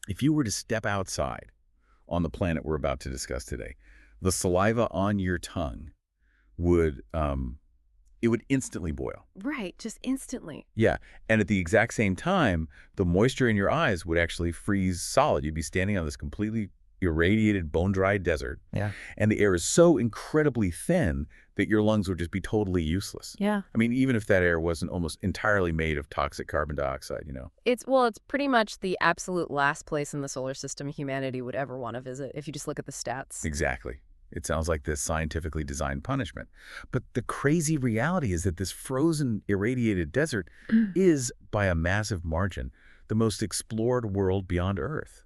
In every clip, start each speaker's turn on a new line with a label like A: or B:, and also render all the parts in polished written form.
A: If you were to step outside on the planet we're about to discuss today, the saliva on your tongue would it would instantly boil.
B: Right, just instantly.
A: Yeah, and at the exact same time, the moisture in your eyes would actually freeze solid. You'd be standing on this completely irradiated, bone-dry desert,
C: Yeah.
A: and the air is so incredibly thin that your lungs would just be totally useless.
B: Yeah.
A: I mean, even if that air wasn't almost entirely made of toxic carbon dioxide, you know.
B: It's pretty much the absolute last place in the solar system humanity would ever want to visit if you just look at the stats.
A: Exactly. It sounds like this scientifically designed punishment. But the crazy reality is that this frozen, irradiated desert is, by a massive margin, the most explored world beyond Earth.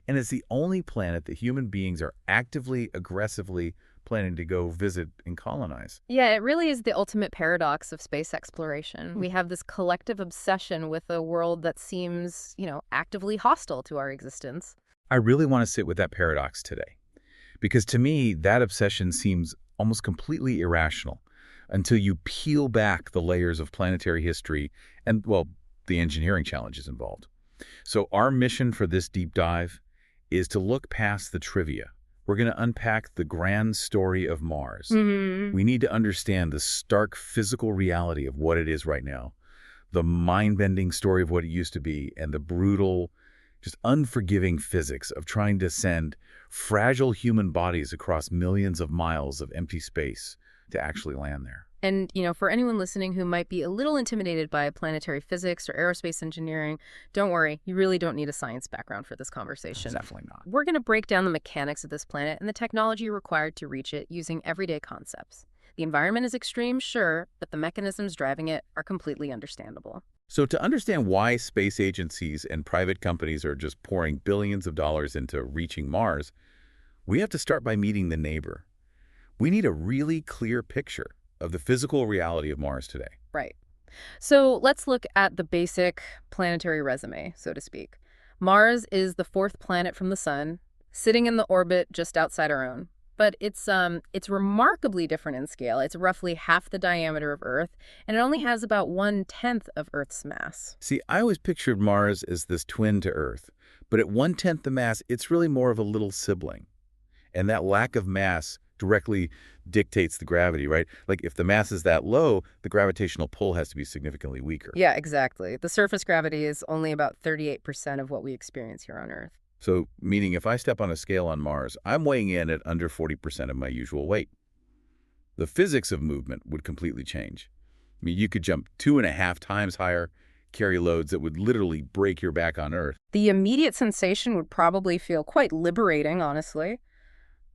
A: And it's the only planet that human beings are actively, aggressively planning to go visit and colonize.
B: Yeah, it really is the ultimate paradox of space exploration. We have this collective obsession with a world that seems, actively hostile to our existence.
A: I really want to sit with that paradox today. Because to me, that obsession seems almost completely irrational until you peel back the layers of planetary history and, well, the engineering challenges involved. So our mission for this deep dive is to look past the trivia. We're going to unpack the grand story of Mars. We need to understand the stark physical reality of what it is right now, the mind-bending story of what it used to be, and the brutal, just unforgiving physics of trying to send fragile human bodies across millions of miles of empty space to actually land there.
B: And, for anyone listening who might be a little intimidated by planetary physics or aerospace engineering, don't worry, you really don't need a science background for this conversation.
A: Definitely not.
B: We're going to break down the mechanics of this planet and the technology required to reach it using everyday concepts. The environment is extreme, sure, but the mechanisms driving it are completely understandable.
A: So to understand why space agencies and private companies are just pouring billions of dollars into reaching Mars, we have to start by meeting the neighbor. We need a really clear picture of the physical reality of Mars today.
B: Right. So let's look at the basic planetary resume, so to speak. Mars is the fourth planet from the sun, sitting in the orbit just outside our own. But it's remarkably different in scale. It's roughly half the diameter of Earth, and it only has about 1/10 of Earth's mass.
A: See, I always pictured Mars as this twin to Earth, but at 1/10 the mass, it's really more of a little sibling. And that lack of mass directly dictates the gravity, right? Like if the mass is that low, the gravitational pull has to be significantly weaker.
B: Yeah, exactly. The surface gravity is only about 38% of what we experience here on Earth.
A: So, meaning if I step on a scale on Mars, I'm weighing in at under 40% of my usual weight. The physics of movement would completely change. I mean, you could jump 2.5 times higher, carry loads that would literally break your back on Earth.
B: The immediate sensation would probably feel quite liberating, honestly.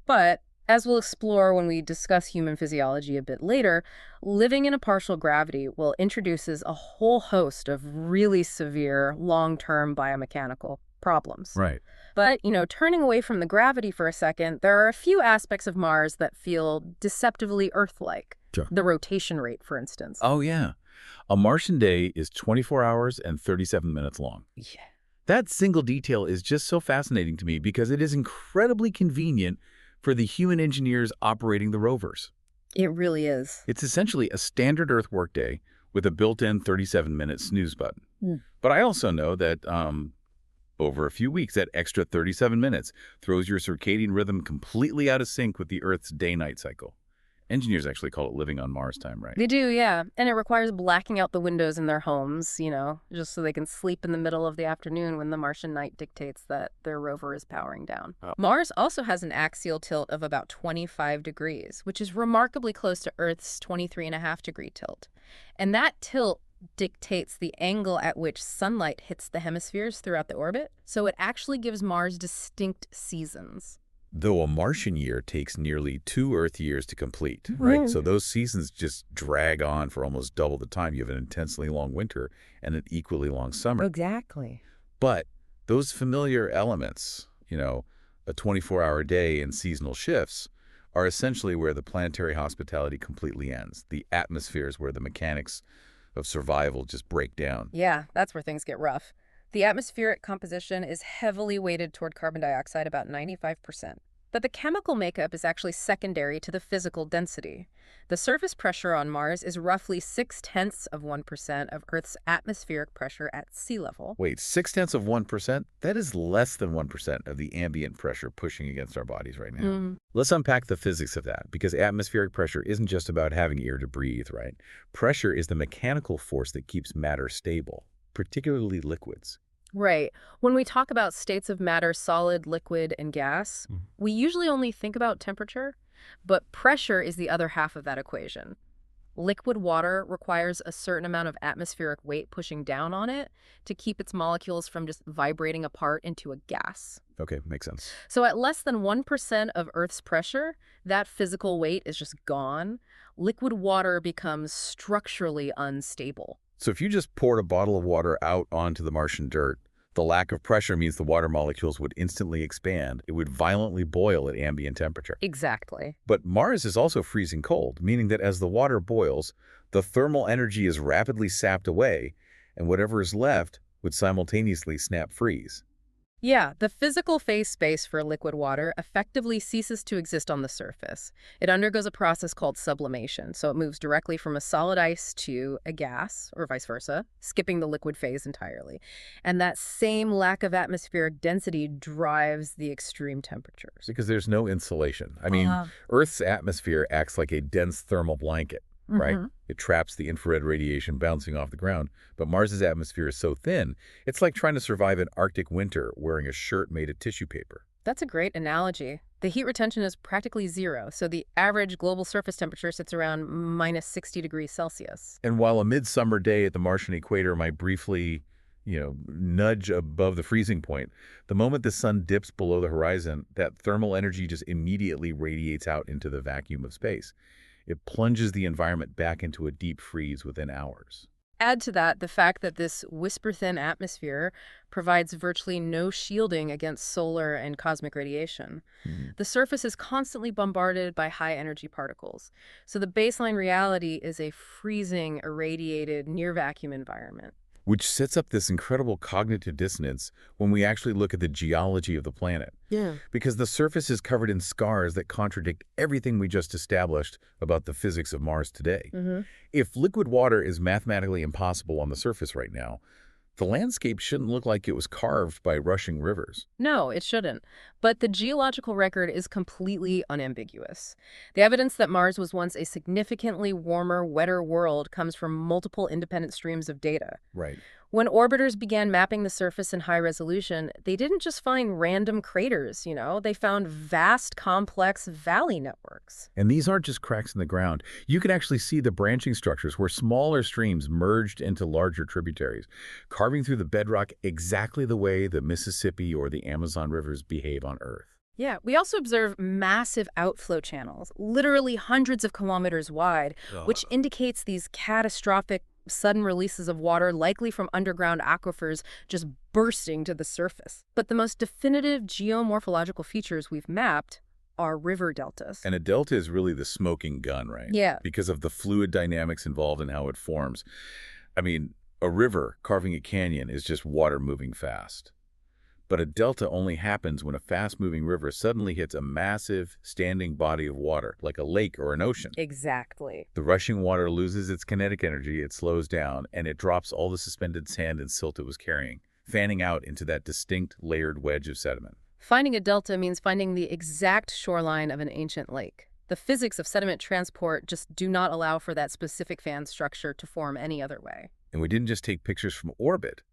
B: But as we'll explore when we discuss human physiology a bit later, living in a partial gravity introduces a whole host of really severe long-term biomechanical problems.
A: Right.
B: But, turning away from the gravity for a second, there are a few aspects of Mars that feel deceptively Earth-like.
A: Sure.
B: The rotation rate, for instance.
A: Oh, yeah. A Martian day is 24 hours and 37 minutes long.
B: Yeah.
A: That single detail is just so fascinating to me because it is incredibly convenient for the human engineers operating the rovers.
B: It really is.
A: It's essentially a standard Earth workday with a built-in 37-minute snooze button. But I also know that over a few weeks, that extra 37 minutes throws your circadian rhythm completely out of sync with the Earth's day-night cycle. Engineers actually call it living on Mars time, right?
B: They do, yeah. And it requires blacking out the windows in their homes, just so they can sleep in the middle of the afternoon when the Martian night dictates that their rover is powering down. Oh. Mars also has an axial tilt of about 25 degrees, which is remarkably close to Earth's 23.5-degree tilt. And that tilt dictates the angle at which sunlight hits the hemispheres throughout the orbit, so it actually gives Mars distinct seasons.
A: Though a Martian year takes nearly 2 Earth years to complete, right? So those seasons just drag on for almost double the time. You have an intensely long winter and an equally long summer.
C: Exactly.
A: But those familiar elements, a 24-hour day and seasonal shifts, are essentially where the planetary hospitality completely ends. The atmosphere is where the mechanics of survival just break down.
B: Yeah, that's where things get rough. The atmospheric composition is heavily weighted toward carbon dioxide, about 95%. That the chemical makeup is actually secondary to the physical density. The surface pressure on Mars is roughly 0.6% of Earth's atmospheric pressure at sea level.
A: Wait, 0.6%? That is less than 1% of the ambient pressure pushing against our bodies right now. Let's unpack the physics of that, because atmospheric pressure isn't just about having air to breathe, right? Pressure is the mechanical force that keeps matter stable, particularly liquids.
B: Right. When we talk about states of matter, solid, liquid, and gas, we usually only think about temperature, but pressure is the other half of that equation. Liquid water requires a certain amount of atmospheric weight pushing down on it to keep its molecules from just vibrating apart into a gas.
A: Okay, makes sense.
B: So at less than 1% of Earth's pressure, that physical weight is just gone. Liquid water becomes structurally unstable.
A: So if you just poured a bottle of water out onto the Martian dirt, the lack of pressure means the water molecules would instantly expand. It would violently boil at ambient temperature.
B: Exactly.
A: But Mars is also freezing cold, meaning that as the water boils, the thermal energy is rapidly sapped away, and whatever is left would simultaneously snap freeze.
B: Yeah, the physical phase space for liquid water effectively ceases to exist on the surface. It undergoes a process called sublimation, so it moves directly from a solid ice to a gas, or vice versa, skipping the liquid phase entirely. And that same lack of atmospheric density drives the extreme temperatures.
A: Because there's no insulation. I mean, Earth's atmosphere acts like a dense thermal blanket, right? It traps the infrared radiation bouncing off the ground, but Mars's atmosphere is so thin, it's like trying to survive an Arctic winter wearing a shirt made of tissue paper.
B: That's a great analogy. The heat retention is practically zero, so the average global surface temperature sits around minus 60 degrees Celsius.
A: And while a midsummer day at the Martian equator might briefly, nudge above the freezing point, the moment the sun dips below the horizon, that thermal energy just immediately radiates out into the vacuum of space. It plunges the environment back into a deep freeze within hours.
B: Add to that the fact that this whisper-thin atmosphere provides virtually no shielding against solar and cosmic radiation. The surface is constantly bombarded by high-energy particles. So the baseline reality is a freezing, irradiated, near-vacuum environment.
A: Which sets up this incredible cognitive dissonance when we actually look at the geology of the planet.
B: Yeah.
A: Because the surface is covered in scars that contradict everything we just established about the physics of Mars today. If liquid water is mathematically impossible on the surface right now, the landscape shouldn't look like it was carved by rushing rivers.
B: No, it shouldn't. But the geological record is completely unambiguous. The evidence that Mars was once a significantly warmer, wetter world comes from multiple independent streams of data.
A: Right.
B: When orbiters began mapping the surface in high resolution, they didn't just find random craters, they found vast, complex valley networks.
A: And these aren't just cracks in the ground. You can actually see the branching structures where smaller streams merged into larger tributaries, carving through the bedrock exactly the way the Mississippi or the Amazon rivers behave on Earth.
B: Yeah, we also observe massive outflow channels, literally hundreds of kilometers wide, which indicates these catastrophic sudden releases of water, likely from underground aquifers, just bursting to the surface. But the most definitive geomorphological features we've mapped are river deltas.
A: And a delta is really the smoking gun, right?
B: Yeah.
A: Because of the fluid dynamics involved in how it forms. I mean, a river carving a canyon is just water moving fast. But a delta only happens when a fast-moving river suddenly hits a massive, standing body of water, like a lake or an ocean.
B: Exactly.
A: The rushing water loses its kinetic energy, it slows down, and it drops all the suspended sand and silt it was carrying, fanning out into that distinct, layered wedge of sediment.
B: Finding a delta means finding the exact shoreline of an ancient lake. The physics of sediment transport just do not allow for that specific fan structure to form any other way.
A: And we didn't just take pictures from orbit.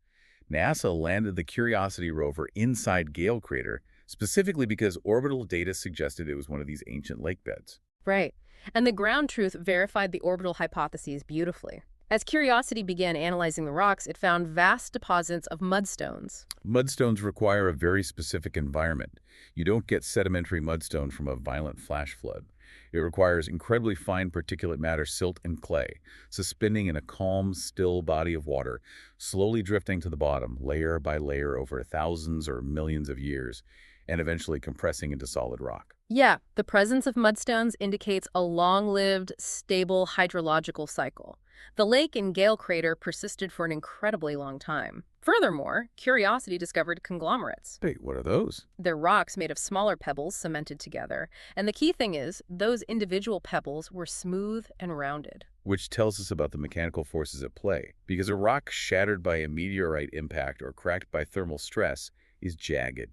A: NASA landed the Curiosity rover inside Gale Crater, specifically because orbital data suggested it was one of these ancient lake beds.
B: Right. And the ground truth verified the orbital hypotheses beautifully. As Curiosity began analyzing the rocks, it found vast deposits of mudstones.
A: Mudstones require a very specific environment. You don't get sedimentary mudstone from a violent flash flood. It requires incredibly fine particulate matter, silt, and clay, suspending in a calm, still body of water, slowly drifting to the bottom, layer by layer over thousands or millions of years, and eventually compressing into solid rock.
B: Yeah, the presence of mudstones indicates a long-lived, stable hydrological cycle. The lake and Gale crater persisted for an incredibly long time. Furthermore, Curiosity discovered conglomerates.
A: Wait, what are those?
B: They're rocks made of smaller pebbles cemented together. And the key thing is, those individual pebbles were smooth and rounded.
A: Which tells us about the mechanical forces at play, because a rock shattered by a meteorite impact or cracked by thermal stress is jagged.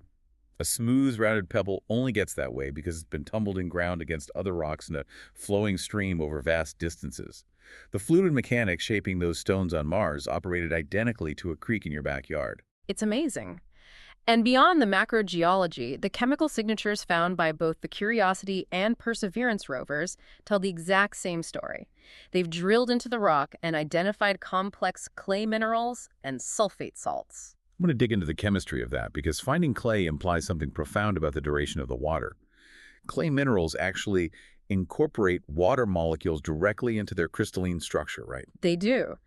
A: A smooth, rounded pebble only gets that way because it's been tumbled in ground against other rocks in a flowing stream over vast distances. The fluid mechanics shaping those stones on Mars operated identically to a creek in your backyard.
B: It's amazing. And beyond the macrogeology, the chemical signatures found by both the Curiosity and Perseverance rovers tell the exact same story. They've drilled into the rock and identified complex clay minerals and sulfate salts.
A: I'm going to dig into the chemistry of that because finding clay implies something profound about the duration of the water. Clay minerals actually incorporate water molecules directly into their crystalline structure, right?
B: They do.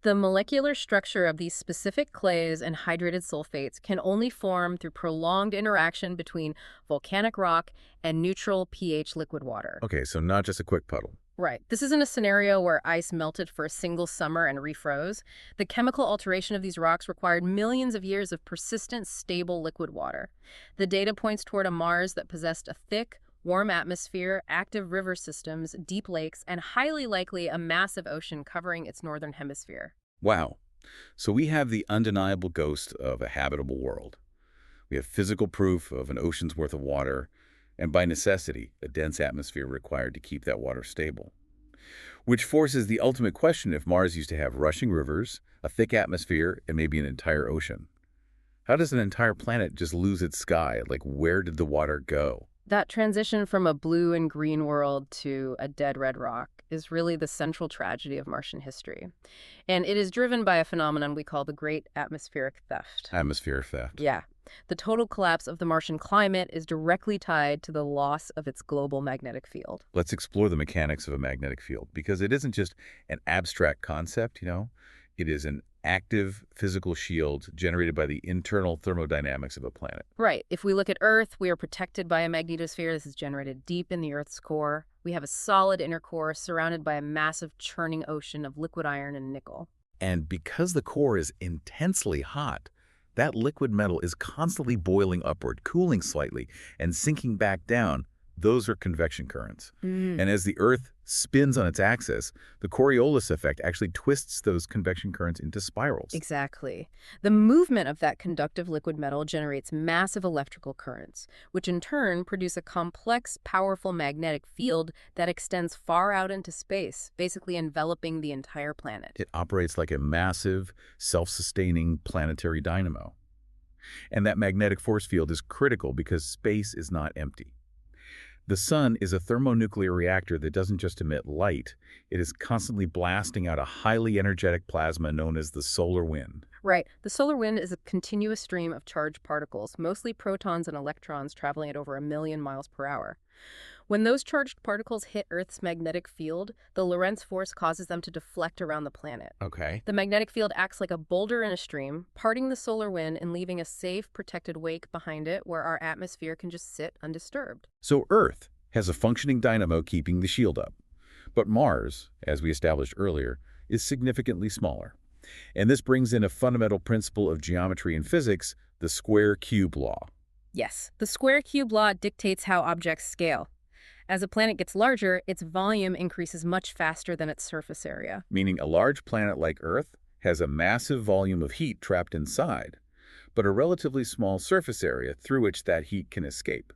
B: The molecular structure of these specific clays and hydrated sulfates can only form through prolonged interaction between volcanic rock and neutral pH liquid water.
A: Okay, so not just a quick puddle.
B: Right. This isn't a scenario where ice melted for a single summer and refroze. The chemical alteration of these rocks required millions of years of persistent, stable liquid water. The data points toward a Mars that possessed a thick, warm atmosphere, active river systems, deep lakes, and highly likely a massive ocean covering its northern hemisphere.
A: Wow. So we have the undeniable ghost of a habitable world. We have physical proof of an ocean's worth of water, and by necessity, a dense atmosphere required to keep that water stable. Which forces the ultimate question if Mars used to have rushing rivers, a thick atmosphere, and maybe an entire ocean. How does an entire planet just lose its sky? Like, where did the water go?
B: That transition from a blue and green world to a dead red rock is really the central tragedy of Martian history. And it is driven by a phenomenon we call the Great Atmospheric Theft.
A: Atmospheric theft.
B: Yeah. The total collapse of the Martian climate is directly tied to the loss of its global magnetic field.
A: Let's explore the mechanics of a magnetic field, because it isn't just an abstract concept, It is an active physical shield generated by the internal thermodynamics of a planet.
B: Right. If we look at Earth, we are protected by a magnetosphere. This is generated deep in the Earth's core. We have a solid inner core surrounded by a massive churning ocean of liquid iron and nickel.
A: And because the core is intensely hot, that liquid metal is constantly boiling upward, cooling slightly, and sinking back down. Those are convection currents. And as the Earth spins on its axis, the Coriolis effect actually twists those convection currents into spirals.
B: Exactly. The movement of that conductive liquid metal generates massive electrical currents, which in turn produce a complex, powerful magnetic field that extends far out into space, basically enveloping the entire planet.
A: It operates like a massive, self-sustaining planetary dynamo. And that magnetic force field is critical because space is not empty. The sun is a thermonuclear reactor that doesn't just emit light. It is constantly blasting out a highly energetic plasma known as the solar wind.
B: Right. The solar wind is a continuous stream of charged particles, mostly protons and electrons traveling at over 1 million miles per hour. When those charged particles hit Earth's magnetic field, the Lorentz force causes them to deflect around the planet.
A: Okay.
B: The magnetic field acts like a boulder in a stream, parting the solar wind and leaving a safe, protected wake behind it where our atmosphere can just sit undisturbed.
A: So Earth has a functioning dynamo keeping the shield up. But Mars, as we established earlier, is significantly smaller. And this brings in a fundamental principle of geometry and physics, the square-cube law.
B: Yes, the square-cube law dictates how objects scale. As a planet gets larger, its volume increases much faster than its surface area.
A: Meaning a large planet like Earth has a massive volume of heat trapped inside, but a relatively small surface area through which that heat can escape.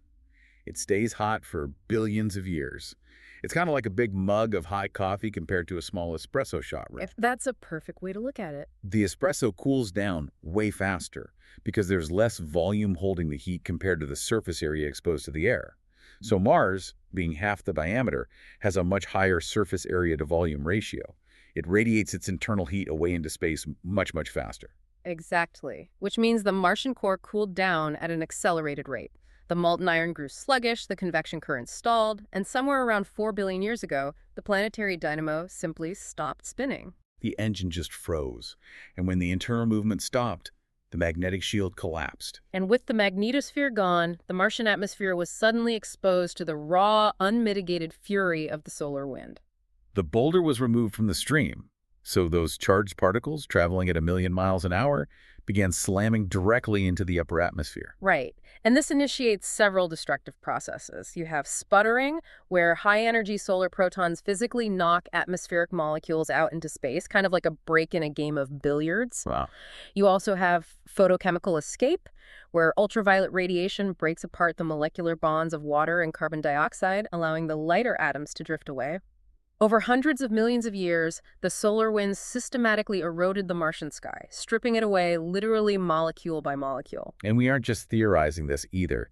A: It stays hot for billions of years. It's kind of like a big mug of hot coffee compared to a small espresso shot, right?
B: That's a perfect way to look at it.
A: The espresso cools down way faster because there's less volume holding the heat compared to the surface area exposed to the air. So Mars, being half the diameter, has a much higher surface area to volume ratio. It radiates its internal heat away into space much, much faster.
B: Exactly. Which means the Martian core cooled down at an accelerated rate. The molten iron grew sluggish, the convection current stalled, and somewhere around 4 billion years ago, the planetary dynamo simply stopped spinning.
A: The engine just froze, and when the internal movement stopped, the magnetic shield collapsed.
B: And with the magnetosphere gone, the Martian atmosphere was suddenly exposed to the raw, unmitigated fury of the solar wind.
A: The boulder was removed from the stream, So those charged particles traveling at 1 million miles an hour began slamming directly into the upper atmosphere.
B: Right. And this initiates several destructive processes. You have sputtering, where high-energy solar protons physically knock atmospheric molecules out into space, kind of like a break in a game of billiards.
A: Wow.
B: You also have photochemical escape, where ultraviolet radiation breaks apart the molecular bonds of water and carbon dioxide, allowing the lighter atoms to drift away. Over hundreds of millions of years, the solar winds systematically eroded the Martian sky, stripping it away literally molecule by molecule.
A: And we aren't just theorizing this either.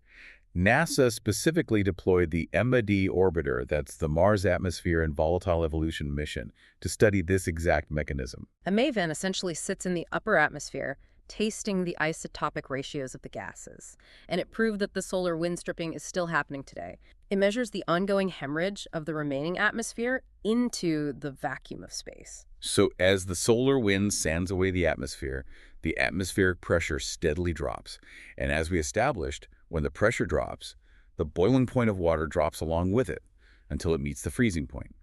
A: NASA specifically deployed the EMA-D orbiter, that's the Mars Atmosphere and Volatile Evolution mission, to study this exact mechanism.
B: A MAVEN essentially sits in the upper atmosphere, tasting the isotopic ratios of the gases, and it proved that the solar wind stripping is still happening today. It measures the ongoing hemorrhage of the remaining atmosphere into the vacuum of space.
A: So as the solar wind sands away the atmospheric pressure steadily drops. And as we established, when the pressure drops, the boiling point of water drops along with it until it meets the freezing point.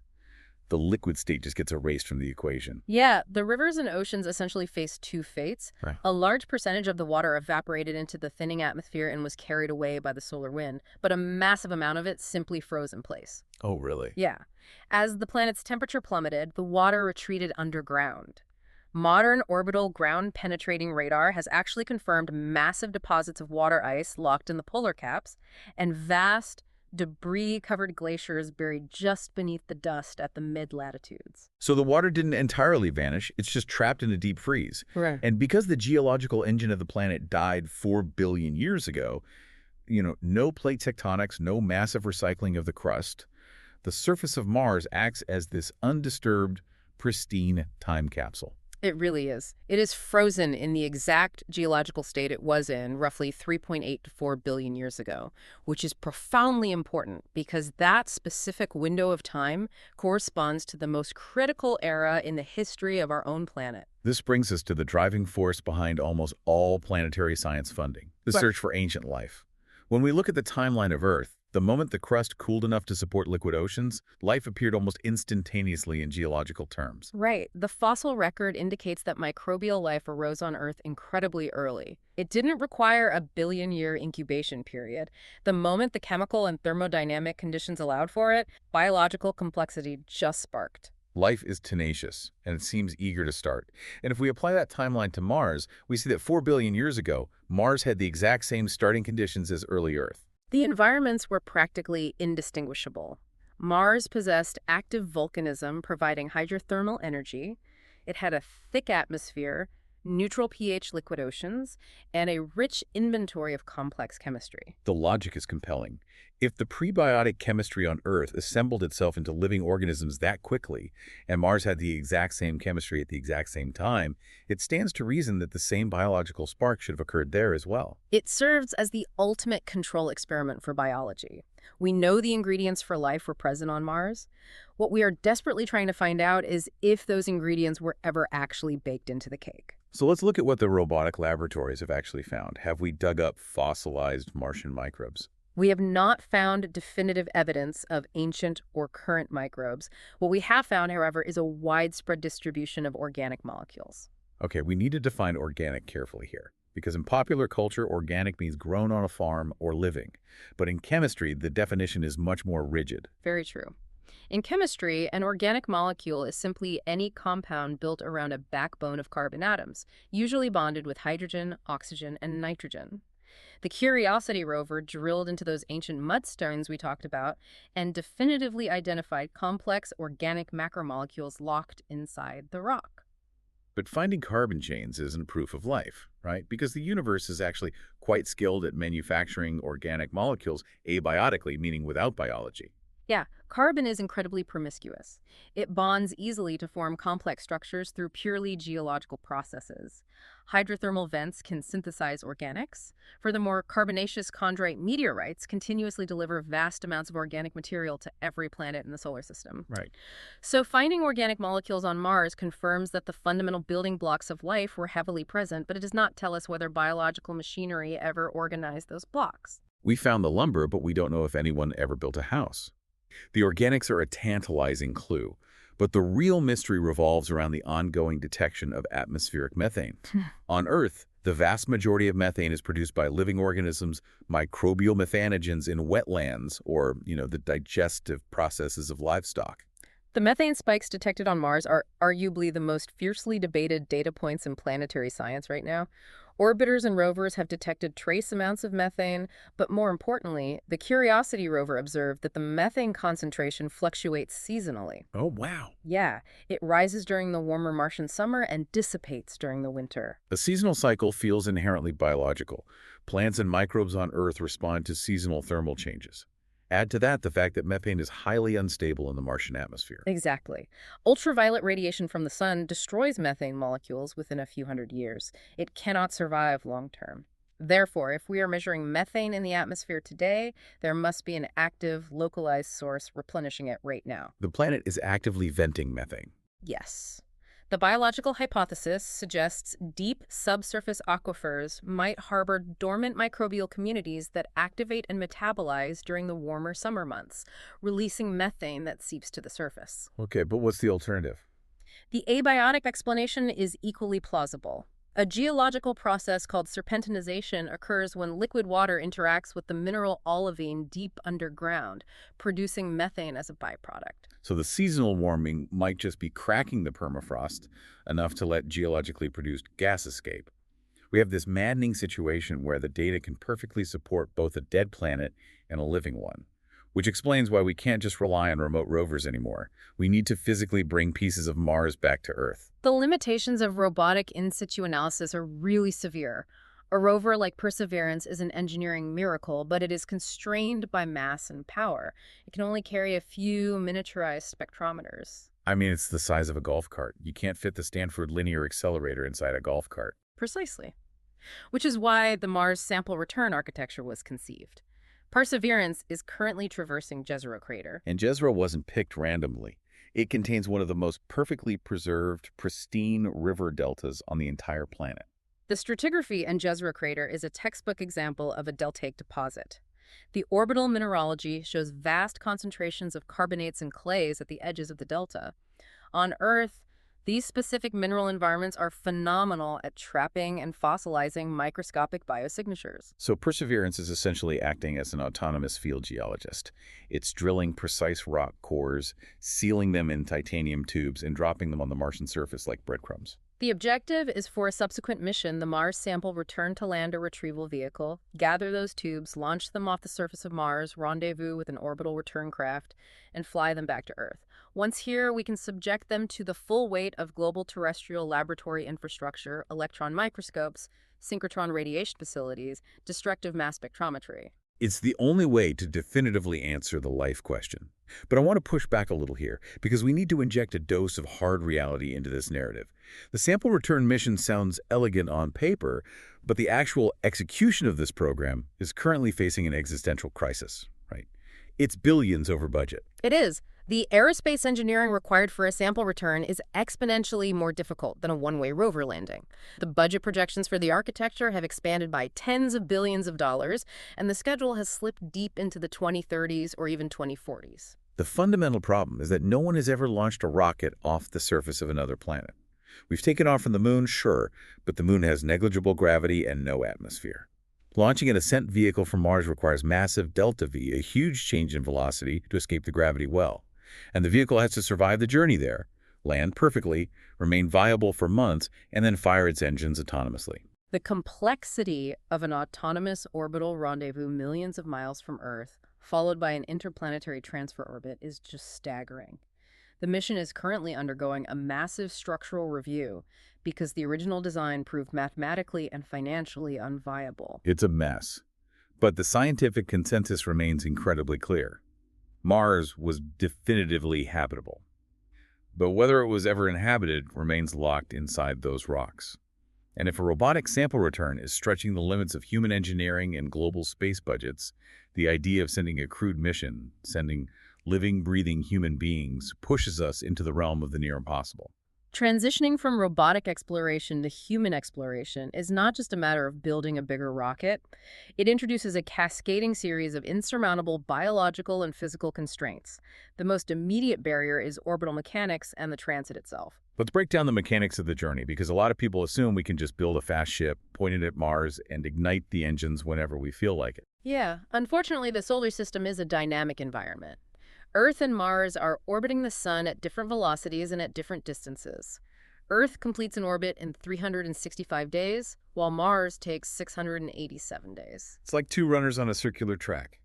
A: The liquid state just gets erased from the equation.
B: Yeah, the rivers and oceans essentially face two fates.
A: Right.
B: A large percentage of the water evaporated into the thinning atmosphere and was carried away by the solar wind, but a massive amount of it simply froze in place.
A: Oh, really?
B: Yeah. As the planet's temperature plummeted, the water retreated underground. Modern orbital ground-penetrating radar has actually confirmed massive deposits of water ice locked in the polar caps and vast, debris-covered glaciers buried just beneath the dust at the mid-latitudes.
A: So the water didn't entirely vanish, it's just trapped in a deep freeze.
B: Right.
A: And because the geological engine of the planet died 4 billion years ago, no plate tectonics, no massive recycling of the crust, the surface of Mars acts as this undisturbed, pristine time capsule.
B: It really is. It is frozen in the exact geological state it was in roughly 3.8 to 4 billion years ago, which is profoundly important because that specific window of time corresponds to the most critical era in the history of our own planet.
A: This brings us to the driving force behind almost all planetary science funding, the search for ancient life. When we look at the timeline of Earth, the moment the crust cooled enough to support liquid oceans, life appeared almost instantaneously in geological terms.
B: Right. The fossil record indicates that microbial life arose on Earth incredibly early. It didn't require a billion-year incubation period. The moment the chemical and thermodynamic conditions allowed for it, biological complexity just sparked.
A: Life is tenacious, and it seems eager to start. And if we apply that timeline to Mars, we see that 4 billion years ago, Mars had the exact same starting conditions as early Earth.
B: The environments were practically indistinguishable. Mars possessed active volcanism, providing hydrothermal energy. It had a thick atmosphere, neutral pH liquid oceans, and a rich inventory of complex chemistry.
A: The logic is compelling. If the prebiotic chemistry on Earth assembled itself into living organisms that quickly, and Mars had the exact same chemistry at the exact same time, it stands to reason that the same biological spark should have occurred there as well.
B: It serves as the ultimate control experiment for biology. We know the ingredients for life were present on Mars. What we are desperately trying to find out is if those ingredients were ever actually baked into the cake.
A: So let's look at what the robotic laboratories have actually found. Have we dug up fossilized Martian microbes?
B: We have not found definitive evidence of ancient or current microbes. What we have found, however, is a widespread distribution of organic molecules.
A: Okay, we need to define organic carefully here, because in popular culture, organic means grown on a farm or living. But in chemistry, the definition is much more rigid.
B: Very true. In chemistry, an organic molecule is simply any compound built around a backbone of carbon atoms, usually bonded with hydrogen, oxygen, and nitrogen. The Curiosity rover drilled into those ancient mudstones we talked about and definitively identified complex organic macromolecules locked inside the rock.
A: But finding carbon chains isn't proof of life, right? Because the universe is actually quite skilled at manufacturing organic molecules abiotically, meaning without biology.
B: Yeah, carbon is incredibly promiscuous. It bonds easily to form complex structures through purely geological processes. Hydrothermal vents can synthesize organics. Furthermore, carbonaceous chondrite meteorites continuously deliver vast amounts of organic material to every planet in the solar system.
A: Right.
B: So finding organic molecules on Mars confirms that the fundamental building blocks of life were heavily present, but it does not tell us whether biological machinery ever organized those blocks.
A: We found the lumber, but we don't know if anyone ever built a house. The organics are a tantalizing clue. But the real mystery revolves around the ongoing detection of atmospheric methane. On Earth, the vast majority of methane is produced by living organisms, microbial methanogens in wetlands, or, the digestive processes of livestock.
B: The methane spikes detected on Mars are arguably the most fiercely debated data points in planetary science right now. Orbiters and rovers have detected trace amounts of methane, but more importantly, the Curiosity rover observed that the methane concentration fluctuates seasonally.
A: Oh, wow.
B: Yeah, it rises during the warmer Martian summer and dissipates during the winter.
A: A seasonal cycle feels inherently biological. Plants and microbes on Earth respond to seasonal thermal changes. Add to that the fact that methane is highly unstable in the Martian atmosphere.
B: Exactly. Ultraviolet radiation from the sun destroys methane molecules within a few hundred years. It cannot survive long term. Therefore, if we are measuring methane in the atmosphere today, there must be an active, localized source replenishing it right now.
A: The planet is actively venting methane.
B: Yes. The biological hypothesis suggests deep subsurface aquifers might harbor dormant microbial communities that activate and metabolize during the warmer summer months, releasing methane that seeps to the surface.
A: Okay, but what's the alternative?
B: The abiotic explanation is equally plausible. A geological process called serpentinization occurs when liquid water interacts with the mineral olivine deep underground, producing methane as a byproduct.
A: So the seasonal warming might just be cracking the permafrost enough to let geologically produced gas escape. We have this maddening situation where the data can perfectly support both a dead planet and a living one, which explains why we can't just rely on remote rovers anymore. We need to physically bring pieces of Mars back to Earth.
B: The limitations of robotic in situ analysis are really severe. A rover like Perseverance is an engineering miracle, but it is constrained by mass and power. It can only carry a few miniaturized spectrometers.
A: I mean, it's the size of a golf cart. You can't fit the Stanford linear accelerator inside a golf cart.
B: Precisely. Which is why the Mars sample return architecture was conceived. Perseverance is currently traversing Jezero Crater.
A: And Jezero wasn't picked randomly. It contains one of the most perfectly preserved, pristine river deltas on the entire planet.
B: The stratigraphy in Jezero Crater is a textbook example of a deltaic deposit. The orbital mineralogy shows vast concentrations of carbonates and clays at the edges of the delta. On Earth, these specific mineral environments are phenomenal at trapping and fossilizing microscopic biosignatures.
A: So Perseverance is essentially acting as an autonomous field geologist. It's drilling precise rock cores, sealing them in titanium tubes, and dropping them on the Martian surface like breadcrumbs.
B: The objective is for a subsequent mission, the Mars sample return to lander retrieval vehicle, gather those tubes, launch them off the surface of Mars, rendezvous with an orbital return craft, and fly them back to Earth. Once here, we can subject them to the full weight of global terrestrial laboratory infrastructure, electron microscopes, synchrotron radiation facilities, destructive mass spectrometry.
A: It's the only way to definitively answer the life question. But I want to push back a little here, because we need to inject a dose of hard reality into this narrative. The sample return mission sounds elegant on paper, but the actual execution of this program is currently facing an existential crisis, right? It's billions over budget.
B: It is. The aerospace engineering required for a sample return is exponentially more difficult than a one-way rover landing. The budget projections for the architecture have expanded by tens of billions of dollars, and the schedule has slipped deep into the 2030s or even 2040s.
A: The fundamental problem is that no one has ever launched a rocket off the surface of another planet. We've taken off from the moon, sure, but the moon has negligible gravity and no atmosphere. Launching an ascent vehicle from Mars requires massive delta V, a huge change in velocity to escape the gravity well. And the vehicle has to survive the journey there, land perfectly, remain viable for months, and then fire its engines autonomously.
B: The complexity of an autonomous orbital rendezvous millions of miles from Earth, followed by an interplanetary transfer orbit, is just staggering. The mission is currently undergoing a massive structural review because the original design proved mathematically and financially unviable.
A: It's a mess. But the scientific consensus remains incredibly clear. Mars was definitively habitable. But whether it was ever inhabited remains locked inside those rocks. And if a robotic sample return is stretching the limits of human engineering and global space budgets, the idea of sending a crewed mission, sending living, breathing human beings, pushes us into the realm of the near impossible.
B: Transitioning from robotic exploration to human exploration is not just a matter of building a bigger rocket. It introduces a cascading series of insurmountable biological and physical constraints. The most immediate barrier is orbital mechanics and the transit itself.
A: Let's break down the mechanics of the journey, because a lot of people assume we can just build a fast ship, point it at Mars, and ignite the engines whenever we feel like it.
B: Yeah, unfortunately, the solar system is a dynamic environment. Earth and Mars are orbiting the sun at different velocities and at different distances. Earth completes an orbit in 365 days, while Mars takes 687 days.
A: It's like two runners on a circular track.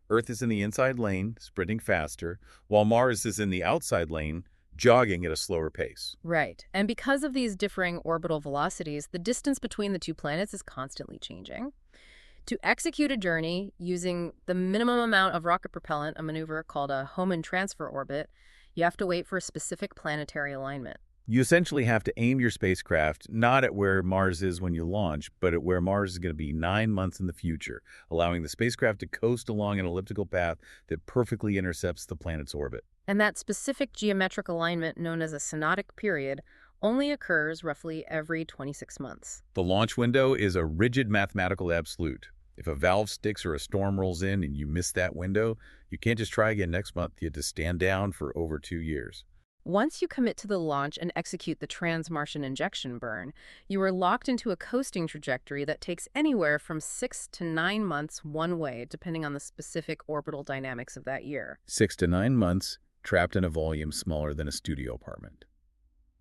A: Earth is in the inside lane, sprinting faster, while Mars is in the outside lane, jogging at a slower pace.
B: Right. And because of these differing orbital velocities, the distance between the two planets is constantly changing. To execute a journey using the minimum amount of rocket propellant, a maneuver called a Hohmann transfer orbit, you have to wait for a specific planetary alignment.
A: You essentially have to aim your spacecraft not at where Mars is when you launch, but at where Mars is going to be 9 months in the future, allowing the spacecraft to coast along an elliptical path that perfectly intercepts the planet's orbit.
B: And that specific geometric alignment, known as a synodic period, only occurs roughly every 26 months.
A: The launch window is a rigid mathematical absolute. If a valve sticks or a storm rolls in and you miss that window, you can't just try again next month. You have to stand down for over 2 years.
B: Once you commit to the launch and execute the trans-Martian injection burn, you are locked into a coasting trajectory that takes anywhere from 6 to 9 months one way, depending on the specific orbital dynamics of that year.
A: 6 to 9 months, trapped in a volume smaller than a studio apartment.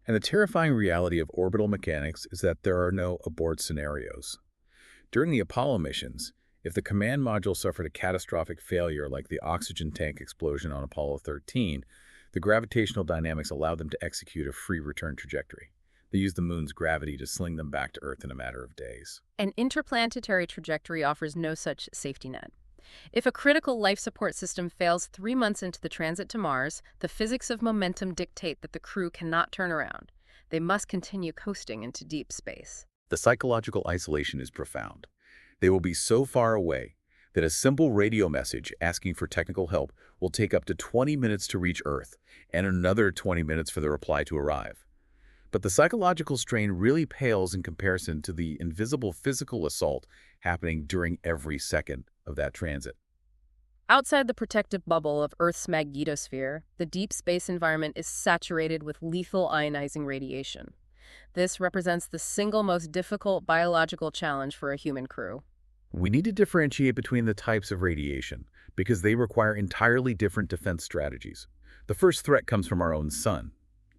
A: And the terrifying reality of orbital mechanics is that there are no abort scenarios. During the Apollo missions, if the command module suffered a catastrophic failure like the oxygen tank explosion on Apollo 13, the gravitational dynamics allowed them to execute a free return trajectory. They used the moon's gravity to sling them back to Earth in a matter of days.
B: An interplanetary trajectory offers no such safety net. If a critical life support system fails 3 months into the transit to Mars, the physics of momentum dictate that the crew cannot turn around. They must continue coasting into deep space.
A: The psychological isolation is profound. They will be so far away that a simple radio message asking for technical help will take up to 20 minutes to reach Earth and another 20 minutes for the reply to arrive. But the psychological strain really pales in comparison to the invisible physical assault happening during every second of that transit.
B: Outside the protective bubble of Earth's magnetosphere, the deep space environment is saturated with lethal ionizing radiation. This represents the single most difficult biological challenge for a human crew.
A: We need to differentiate between the types of radiation because they require entirely different defense strategies. The first threat comes from our own sun,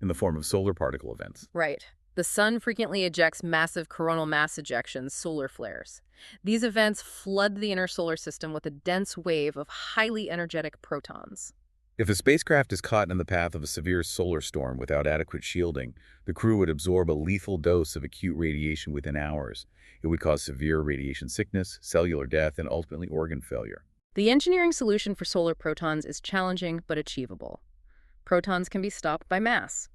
A: in the form of solar particle events.
B: Right. The sun frequently ejects massive coronal mass ejections, solar flares. These events flood the inner solar system with a dense wave of highly energetic protons.
A: If a spacecraft is caught in the path of a severe solar storm without adequate shielding, the crew would absorb a lethal dose of acute radiation within hours. It would cause severe radiation sickness, cellular death, and ultimately organ failure.
B: The engineering solution for solar protons is challenging but achievable. Protons can be stopped by mass.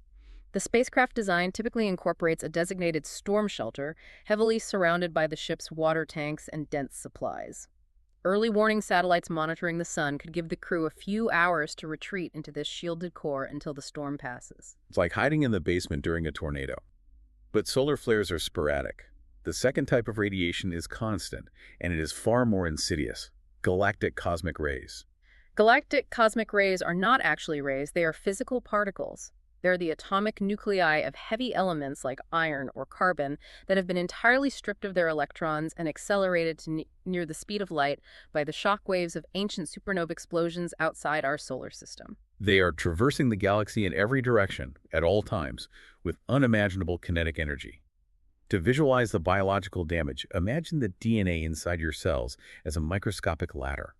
B: The spacecraft design typically incorporates a designated storm shelter, heavily surrounded by the ship's water tanks and dense supplies. Early warning satellites monitoring the sun could give the crew a few hours to retreat into this shielded core until the storm passes.
A: It's like hiding in the basement during a tornado. But solar flares are sporadic. The second type of radiation is constant, and it is far more insidious: galactic cosmic rays.
B: Galactic cosmic rays are not actually rays, they are physical particles. They're the atomic nuclei of heavy elements like iron or carbon that have been entirely stripped of their electrons and accelerated to near the speed of light by the shock waves of ancient supernova explosions outside our solar system.
A: They are traversing the galaxy in every direction, at all times, with unimaginable kinetic energy. To visualize the biological damage, imagine the DNA inside your cells as a microscopic ladder.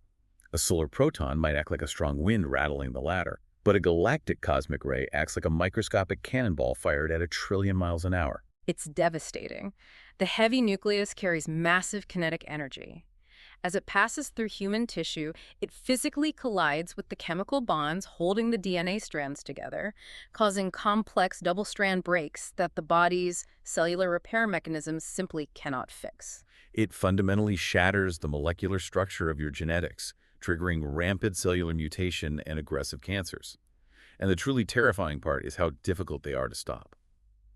A: A solar proton might act like a strong wind rattling the ladder, but a galactic cosmic ray acts like a microscopic cannonball fired at 1 trillion miles an hour.
B: It's devastating. The heavy nucleus carries massive kinetic energy. As it passes through human tissue, it physically collides with the chemical bonds holding the DNA strands together, causing complex double-strand breaks that the body's cellular repair mechanisms simply cannot fix.
A: It fundamentally shatters the molecular structure of your genetics, triggering rampant cellular mutation and aggressive cancers. And the truly terrifying part is how difficult they are to stop.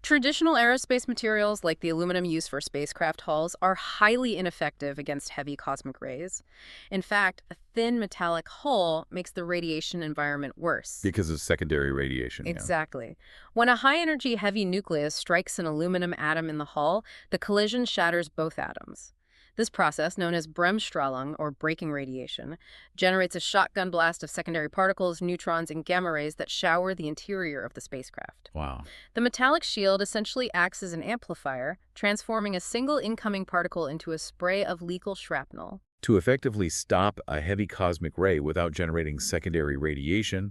B: Traditional aerospace materials like the aluminum used for spacecraft hulls are highly ineffective against heavy cosmic rays. In fact, a thin metallic hull makes the radiation environment worse.
A: Because of secondary radiation, yeah.
B: Exactly. When a high-energy heavy nucleus strikes an aluminum atom in the hull, the collision shatters both atoms. This process, known as Bremsstrahlung, or breaking radiation, generates a shotgun blast of secondary particles, neutrons, and gamma rays that shower the interior of the spacecraft.
A: Wow.
B: The metallic shield essentially acts as an amplifier, transforming a single incoming particle into a spray of lethal shrapnel.
A: To effectively stop a heavy cosmic ray without generating secondary radiation,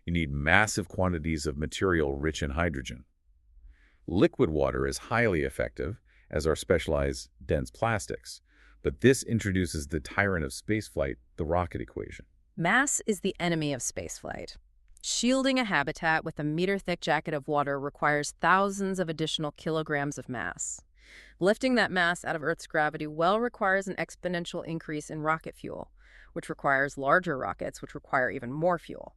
A: you need massive quantities of material rich in hydrogen. Liquid water is highly effective, as are specialized dense plastics, but this introduces the tyrant of spaceflight, the rocket equation.
B: Mass is the enemy of spaceflight. Shielding a habitat with a meter-thick jacket of water requires thousands of additional kilograms of mass. Lifting that mass out of Earth's gravity well requires an exponential increase in rocket fuel, which requires larger rockets, which require even more fuel.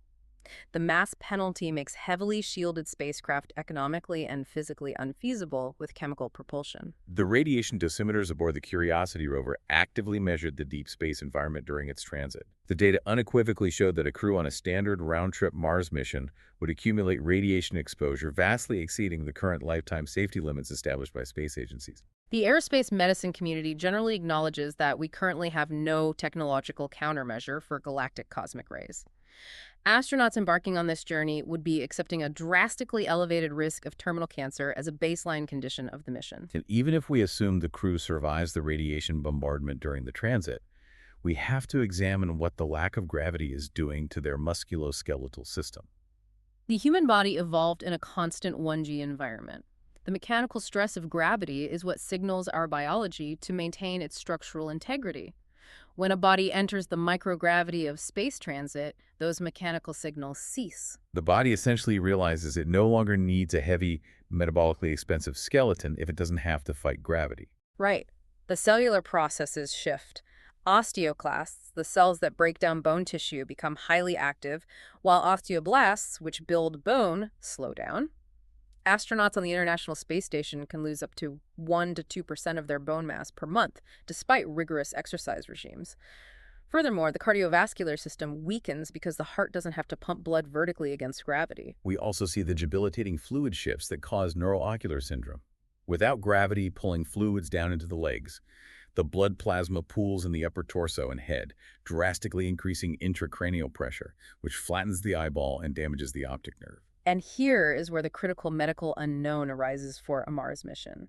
B: The mass penalty makes heavily shielded spacecraft economically and physically unfeasible with chemical propulsion.
A: The radiation dosimeters aboard the Curiosity rover actively measured the deep space environment during its transit. The data unequivocally showed that a crew on a standard round-trip Mars mission would accumulate radiation exposure vastly exceeding the current lifetime safety limits established by space agencies.
B: The aerospace medicine community generally acknowledges that we currently have no technological countermeasure for galactic cosmic rays. Astronauts embarking on this journey would be accepting a drastically elevated risk of terminal cancer as a baseline condition of the mission.
A: And even if we assume the crew survives the radiation bombardment during the transit, we have to examine what the lack of gravity is doing to their musculoskeletal system.
B: The human body evolved in a constant 1G environment. The mechanical stress of gravity is what signals our biology to maintain its structural integrity. When a body enters the microgravity of space transit, those mechanical signals cease.
A: The body essentially realizes it no longer needs a heavy, metabolically expensive skeleton if it doesn't have to fight gravity.
B: Right. The cellular processes shift. Osteoclasts, the cells that break down bone tissue, become highly active, while osteoblasts, which build bone, slow down. Astronauts on the International Space Station can lose up to 1 to 2% of their bone mass per month, despite rigorous exercise regimes. Furthermore, the cardiovascular system weakens because the heart doesn't have to pump blood vertically against gravity.
A: We also see the debilitating fluid shifts that cause neuroocular syndrome. Without gravity pulling fluids down into the legs, the blood plasma pools in the upper torso and head, drastically increasing intracranial pressure, which flattens the eyeball and damages the optic nerve.
B: And here is where the critical medical unknown arises for a Mars mission.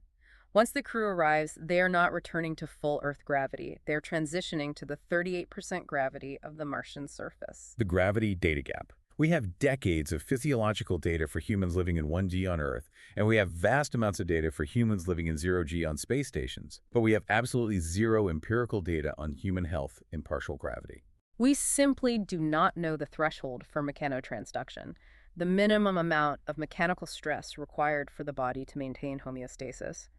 B: Once the crew arrives, they are not returning to full Earth gravity. They're transitioning to the 38% gravity of the Martian surface.
A: The gravity data gap. We have decades of physiological data for humans living in 1G on Earth, and we have vast amounts of data for humans living in 0G on space stations. But we have absolutely zero empirical data on human health in partial gravity.
B: We simply do not know the threshold for mechanotransduction, the minimum amount of mechanical stress required for the body to maintain homeostasis.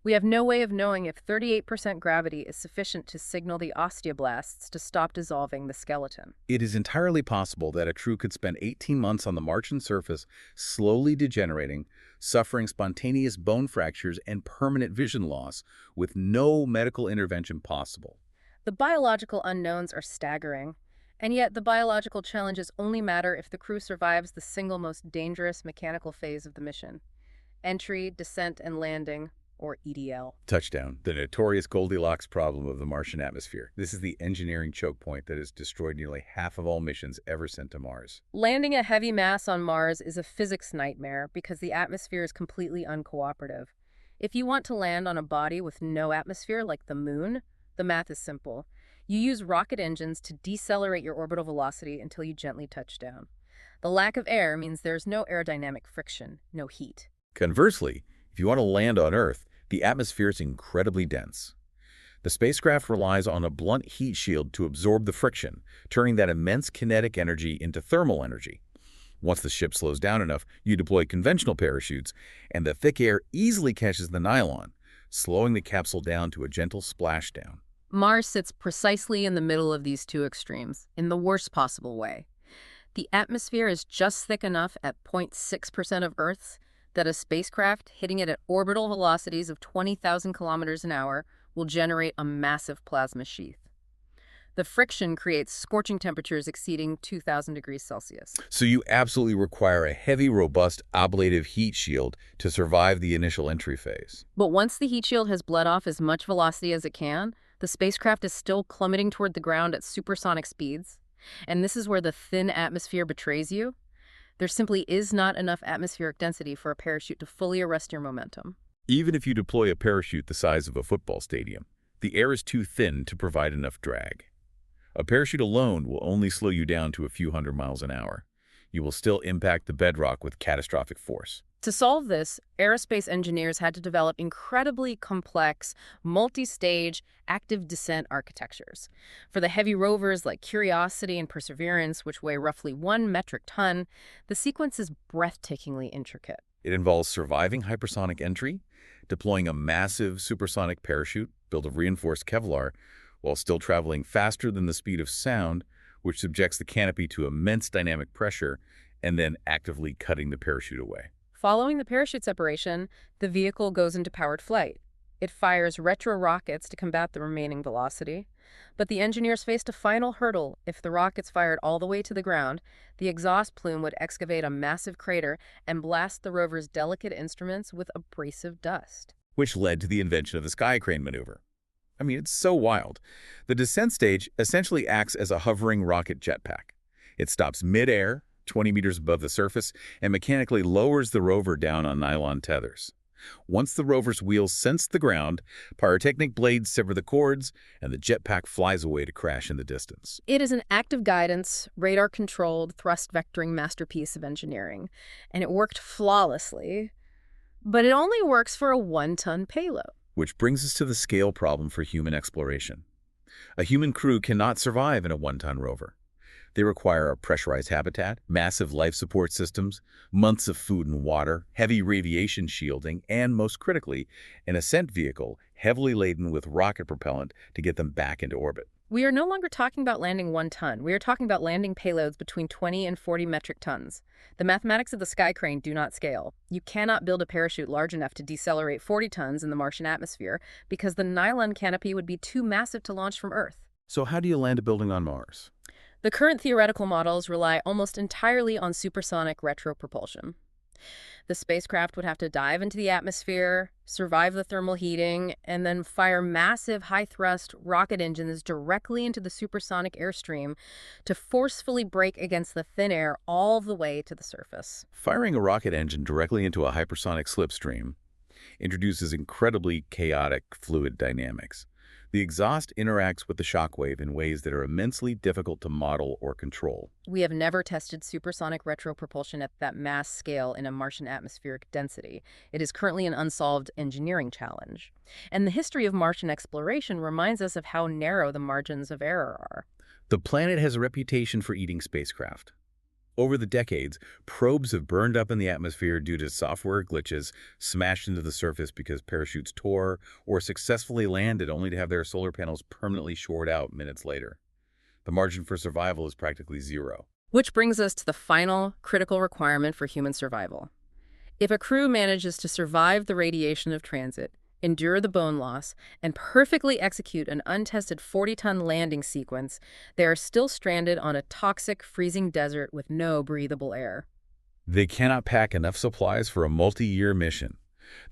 B: We have no way of knowing if 38% gravity is sufficient to signal the osteoblasts to stop dissolving the skeleton.
A: It is entirely possible that a crew could spend 18 months on the Martian surface, slowly degenerating, suffering spontaneous bone fractures and permanent vision loss, with no medical intervention possible.
B: The biological unknowns are staggering. And yet, the biological challenges only matter if the crew survives the single most dangerous mechanical phase of the mission: entry, descent, and landing, or EDL.
A: Touchdown, the notorious Goldilocks problem of the Martian atmosphere. This is the engineering choke point that has destroyed nearly half of all missions ever sent to Mars.
B: Landing a heavy mass on Mars is a physics nightmare because the atmosphere is completely uncooperative. If you want to land on a body with no atmosphere like the Moon, the math is simple. You use rocket engines to decelerate your orbital velocity until you gently touch down. The lack of air means there's no aerodynamic friction, no heat.
A: Conversely, if you want to land on Earth, the atmosphere is incredibly dense. The spacecraft relies on a blunt heat shield to absorb the friction, turning that immense kinetic energy into thermal energy. Once the ship slows down enough, you deploy conventional parachutes, and the thick air easily catches the nylon, slowing the capsule down to a gentle splashdown.
B: Mars sits precisely in the middle of these two extremes, in the worst possible way. The atmosphere is just thick enough at 0.6% of Earth's that a spacecraft hitting it at orbital velocities of 20,000 kilometers an hour will generate a massive plasma sheath. The friction creates scorching temperatures exceeding 2,000 degrees Celsius.
A: So you absolutely require a heavy, robust, ablative heat shield to survive the initial entry phase.
B: But once the heat shield has bled off as much velocity as it can, the spacecraft is still plummeting toward the ground at supersonic speeds. And this is where the thin atmosphere betrays you. There simply is not enough atmospheric density for a parachute to fully arrest your momentum.
A: Even if you deploy a parachute the size of a football stadium, the air is too thin to provide enough drag. A parachute alone will only slow you down to a few hundred miles an hour. You will still impact the bedrock with catastrophic force.
B: To solve this, aerospace engineers had to develop incredibly complex, multi-stage, active descent architectures. For the heavy rovers like Curiosity and Perseverance, which weigh roughly 1 metric ton, the sequence is breathtakingly intricate.
A: It involves surviving hypersonic entry, deploying a massive supersonic parachute built of reinforced Kevlar, while still traveling faster than the speed of sound, which subjects the canopy to immense dynamic pressure, and then actively cutting the parachute away.
B: Following the parachute separation, the vehicle goes into powered flight. It fires retro rockets to combat the remaining velocity. But the engineers faced a final hurdle. If the rockets fired all the way to the ground, the exhaust plume would excavate a massive crater and blast the rover's delicate instruments with abrasive dust.
A: Which led to the invention of the sky crane maneuver. I mean, it's so wild. The descent stage essentially acts as a hovering rocket jetpack. It stops mid-air, 20 meters above the surface, and mechanically lowers the rover down on nylon tethers. Once the rover's wheels sense the ground, pyrotechnic blades sever the cords, and the jetpack flies away to crash in the distance.
B: It is an active guidance, radar-controlled, thrust-vectoring masterpiece of engineering, and it worked flawlessly. But it only works for a 1-ton payload.
A: Which brings us to the scale problem for human exploration. A human crew cannot survive in a 1-ton rover. They require a pressurized habitat, massive life support systems, months of food and water, heavy radiation shielding, and most critically, an ascent vehicle heavily laden with rocket propellant to get them back into orbit.
B: We are no longer talking about landing 1 ton. We are talking about landing payloads between 20 and 40 metric tons. The mathematics of the sky crane do not scale. You cannot build a parachute large enough to decelerate 40 tons in the Martian atmosphere because the nylon canopy would be too massive to launch from Earth.
A: So how do you land a building on Mars?
B: The current theoretical models rely almost entirely on supersonic retropropulsion. The spacecraft would have to dive into the atmosphere, survive the thermal heating, and then fire massive high-thrust rocket engines directly into the supersonic airstream to forcefully brake against the thin air all the way to the surface.
A: Firing a rocket engine directly into a hypersonic slipstream introduces incredibly chaotic fluid dynamics. The exhaust interacts with the shockwave in ways that are immensely difficult to model or control.
B: We have never tested supersonic retropropulsion at that mass scale in a Martian atmospheric density. It is currently an unsolved engineering challenge. And the history of Martian exploration reminds us of how narrow the margins of error are.
A: The planet has a reputation for eating spacecraft. Over the decades, probes have burned up in the atmosphere due to software glitches, smashed into the surface because parachutes tore, or successfully landed only to have their solar panels permanently shored out minutes later. The margin for survival is practically zero.
B: Which brings us to the final critical requirement for human survival. If a crew manages to survive the radiation of transit, endure the bone loss, and perfectly execute an untested 40-ton landing sequence, they are still stranded on a toxic, freezing desert with no breathable air.
A: They cannot pack enough supplies for a multi-year mission.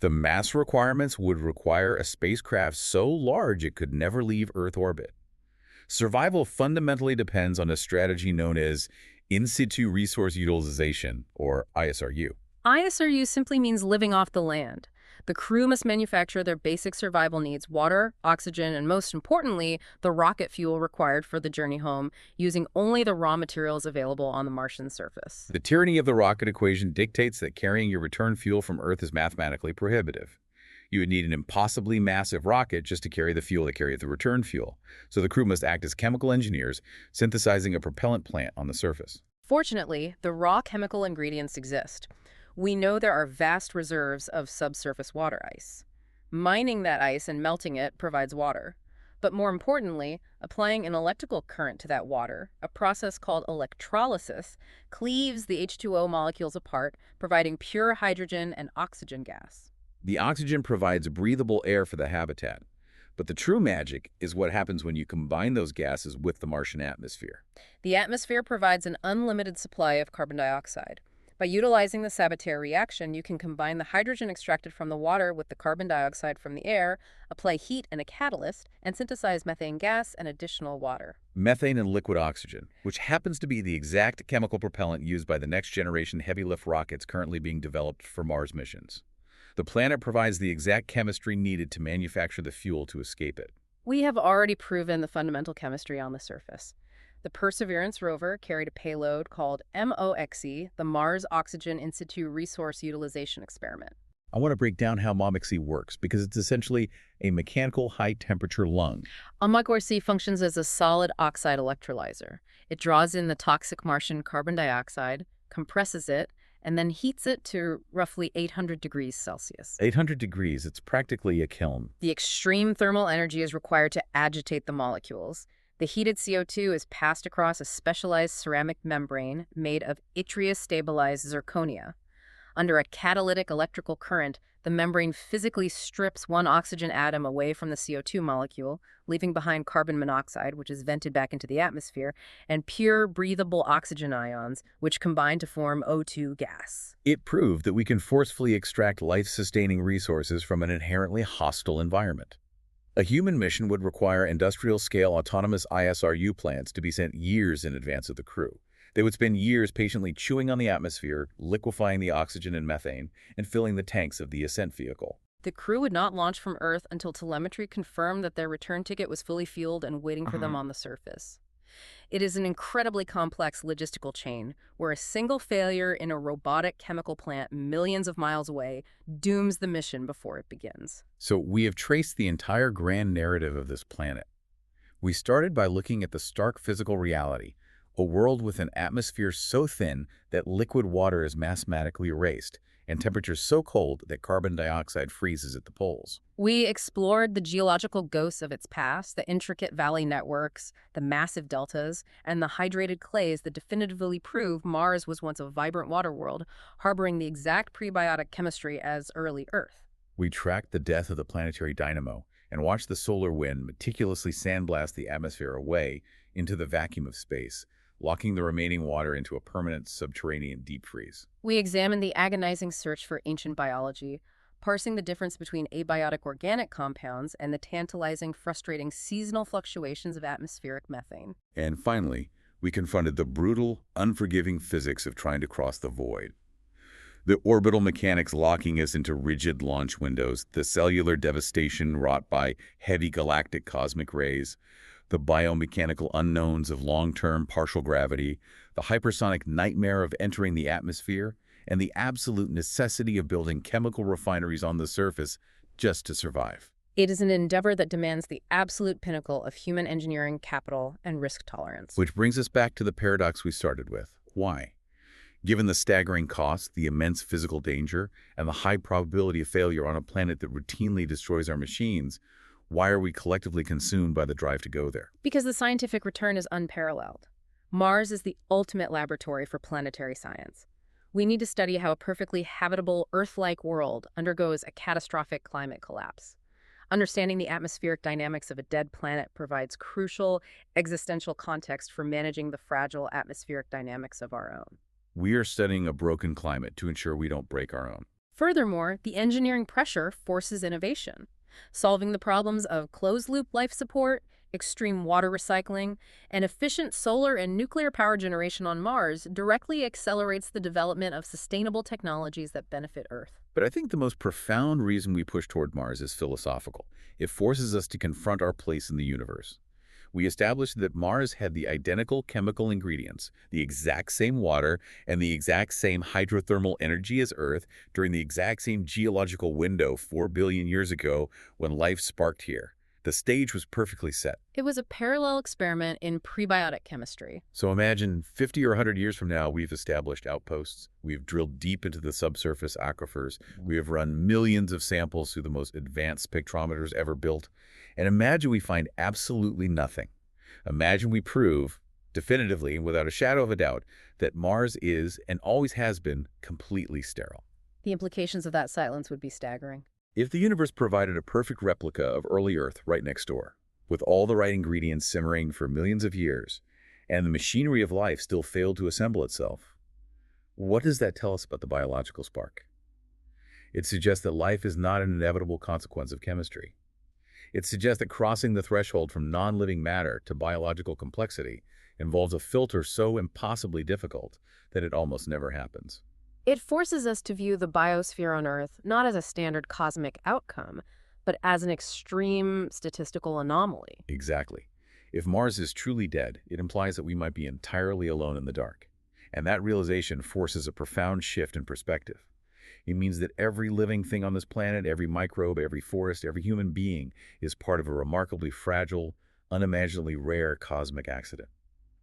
A: The mass requirements would require a spacecraft so large it could never leave Earth orbit. Survival fundamentally depends on a strategy known as in situ resource utilization, or ISRU.
B: ISRU simply means living off the land. The crew must manufacture their basic survival needs, water, oxygen, and most importantly, the rocket fuel required for the journey home, using only the raw materials available on the Martian surface.
A: The tyranny of the rocket equation dictates that carrying your return fuel from Earth is mathematically prohibitive. You would need an impossibly massive rocket just to carry the fuel that carries the return fuel, so the crew must act as chemical engineers, synthesizing a propellant plant on the surface.
B: Fortunately, the raw chemical ingredients exist. We know there are vast reserves of subsurface water ice. Mining that ice and melting it provides water. But more importantly, applying an electrical current to that water, a process called electrolysis, cleaves the H2O molecules apart, providing pure hydrogen and oxygen gas.
A: The oxygen provides breathable air for the habitat. But the true magic is what happens when you combine those gases with the Martian atmosphere.
B: The atmosphere provides an unlimited supply of carbon dioxide. By utilizing the Sabatier reaction, you can combine the hydrogen extracted from the water with the carbon dioxide from the air, apply heat and a catalyst, and synthesize methane gas and additional water.
A: Methane and liquid oxygen, which happens to be the exact chemical propellant used by the next-generation heavy-lift rockets currently being developed for Mars missions. The planet provides the exact chemistry needed to manufacture the fuel to escape it.
B: We have already proven the fundamental chemistry on the surface. The Perseverance rover carried a payload called MOXE, the Mars Oxygen In Situ Resource Utilization Experiment.
A: I want to break down how MOXE works because it's essentially a mechanical high-temperature lung.
B: MOXE functions as a solid oxide electrolyzer. It draws in the toxic Martian carbon dioxide, compresses it, and then heats it to roughly 800 degrees Celsius.
A: 800 degrees, it's practically a kiln.
B: The extreme thermal energy is required to agitate the molecules. The heated CO2 is passed across a specialized ceramic membrane made of yttrium-stabilized zirconia. Under a catalytic electrical current, the membrane physically strips one oxygen atom away from the CO2 molecule, leaving behind carbon monoxide, which is vented back into the atmosphere, and pure, breathable oxygen ions, which combine to form O2 gas.
A: It proved that we can forcefully extract life-sustaining resources from an inherently hostile environment. A human mission would require industrial-scale autonomous ISRU plants to be sent years in advance of the crew. They would spend years patiently chewing on the atmosphere, liquefying the oxygen and methane, and filling the tanks of the ascent vehicle.
B: The crew would not launch from Earth until telemetry confirmed that their return ticket was fully fueled and waiting for them on the surface. It is an incredibly complex logistical chain where a single failure in a robotic chemical plant millions of miles away dooms the mission before it begins.
A: So we have traced the entire grand narrative of this planet. We started by looking at the stark physical reality, a world with an atmosphere so thin that liquid water is mathematically erased, and temperatures so cold that carbon dioxide freezes at the poles.
B: We explored the geological ghosts of its past, the intricate valley networks, the massive deltas, and the hydrated clays that definitively prove Mars was once a vibrant water world, harboring the exact prebiotic chemistry as early Earth.
A: We tracked the death of the planetary dynamo and watched the solar wind meticulously sandblast the atmosphere away into the vacuum of space, locking the remaining water into a permanent subterranean deep freeze.
B: We examined the agonizing search for ancient biology, parsing the difference between abiotic organic compounds and the tantalizing, frustrating seasonal fluctuations of atmospheric methane.
A: And finally, we confronted the brutal, unforgiving physics of trying to cross the void. The orbital mechanics locking us into rigid launch windows, the cellular devastation wrought by heavy galactic cosmic rays, the biomechanical unknowns of long-term partial gravity, the hypersonic nightmare of entering the atmosphere, and the absolute necessity of building chemical refineries on the surface just to survive.
B: It is an endeavor that demands the absolute pinnacle of human engineering, capital, and risk tolerance.
A: Which brings us back to the paradox we started with. Why? Given the staggering cost, the immense physical danger, and the high probability of failure on a planet that routinely destroys our machines, why are we collectively consumed by the drive to go there?
B: Because the scientific return is unparalleled. Mars is the ultimate laboratory for planetary science. We need to study how a perfectly habitable, Earth-like world undergoes a catastrophic climate collapse. Understanding the atmospheric dynamics of a dead planet provides crucial existential context for managing the fragile atmospheric dynamics of our own.
A: We are studying a broken climate to ensure we don't break our own.
B: Furthermore, the engineering pressure forces innovation. Solving the problems of closed-loop life support, extreme water recycling, and efficient solar and nuclear power generation on Mars directly accelerates the development of sustainable technologies that benefit Earth.
A: But I think the most profound reason we push toward Mars is philosophical. It forces us to confront our place in the universe. We established that Mars had the identical chemical ingredients, the exact same water, and the exact same hydrothermal energy as Earth during the exact same geological window 4 billion years ago when life sparked here. The stage was perfectly set.
B: It was a parallel experiment in prebiotic chemistry.
A: So imagine 50 or 100 years from now, we've established outposts. We've drilled deep into the subsurface aquifers. We have run millions of samples through the most advanced spectrometers ever built. And imagine we find absolutely nothing. Imagine we prove, definitively and without a shadow of a doubt, that Mars is, and always has been, completely sterile.
B: The implications of that silence would be staggering.
A: If the universe provided a perfect replica of early Earth right next door, with all the right ingredients simmering for millions of years, and the machinery of life still failed to assemble itself, what does that tell us about the biological spark? It suggests that life is not an inevitable consequence of chemistry. It suggests that crossing the threshold from non-living matter to biological complexity involves a filter so impossibly difficult that it almost never happens.
B: It forces us to view the biosphere on Earth not as a standard cosmic outcome, but as an extreme statistical anomaly.
A: Exactly. If Mars is truly dead, it implies that we might be entirely alone in the dark. And that realization forces a profound shift in perspective. It means that every living thing on this planet, every microbe, every forest, every human being is part of a remarkably fragile, unimaginably rare cosmic accident.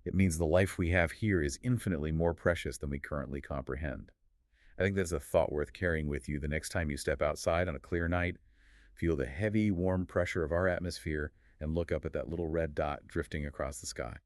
A: It means the life we have here is infinitely more precious than we currently comprehend. I think that's a thought worth carrying with you the next time you step outside on a clear night, feel the heavy, warm pressure of our atmosphere, and look up at that little red dot drifting across the sky.